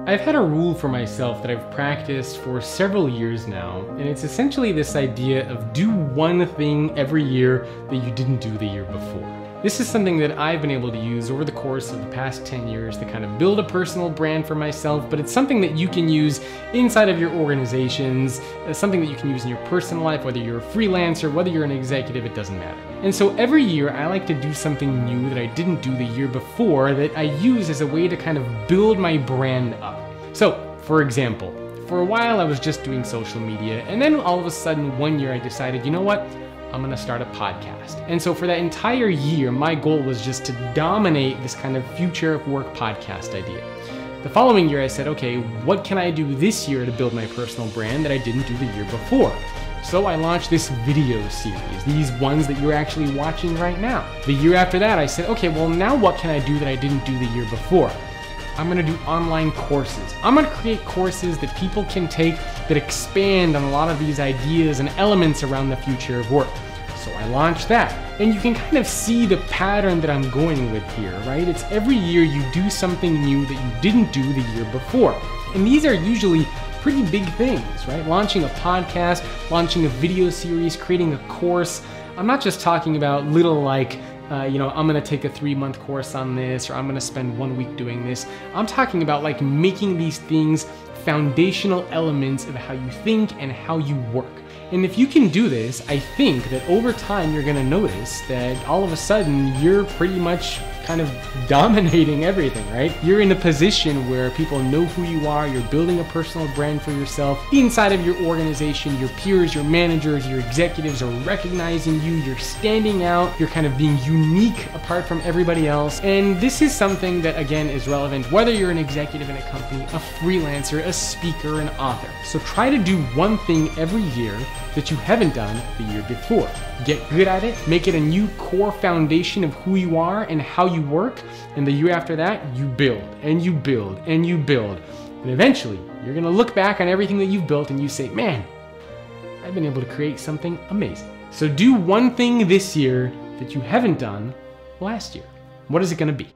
I've had a rule for myself that I've practiced for several years now, and it's essentially this idea of do one thing every year that you didn't do the year before. This is something that I've been able to use over the course of the past 10 years to kind of build a personal brand for myself, but it's something that you can use inside of your organizations, something that you can use in your personal life, whether you're a freelancer, whether you're an executive, it doesn't matter. And so every year I like to do something new that I didn't do the year before that I use as a way to kind of build my brand up. So, for example, for a while I was just doing social media, and then all of a sudden one year I decided, you know what? I'm gonna start a podcast. And so for that entire year, my goal was just to dominate this kind of future of work podcast idea. The following year I said, okay, what can I do this year to build my personal brand that I didn't do the year before? So I launched this video series, these ones that you're actually watching right now. The year after that I said, okay, well now what can I do that I didn't do the year before? I'm gonna do online courses. I'm gonna create courses that people can take that expand on a lot of these ideas and elements around the future of work. So I launched that. And you can kind of see the pattern that I'm going with here, right? It's every year you do something new that you didn't do the year before. And these are usually pretty big things, right? Launching a podcast, launching a video series, creating a course. I'm not just talking about little like, I'm gonna take a 3-month course on this, or I'm gonna spend 1 week doing this. I'm talking about like making these things foundational elements of how you think and how you work. And if you can do this, I think that over time you're gonna notice that all of a sudden you're pretty much kind of dominating everything, right? You're in a position where people know who you are, you're building a personal brand for yourself. Inside of your organization, your peers, your managers, your executives are recognizing you, you're standing out, you're kind of being unique apart from everybody else. And this is something that, again, is relevant whether you're an executive in a company, a freelancer, a speaker, an author. So try to do one thing every year that you haven't done the year before. Get good at it, make it a new core foundation of who you are and how you work, and the year after that, you build, and you build, and you build. And eventually, you're gonna look back on everything that you've built and you say, man, I've been able to create something amazing. So do one thing this year that you haven't done last year. What is it gonna be?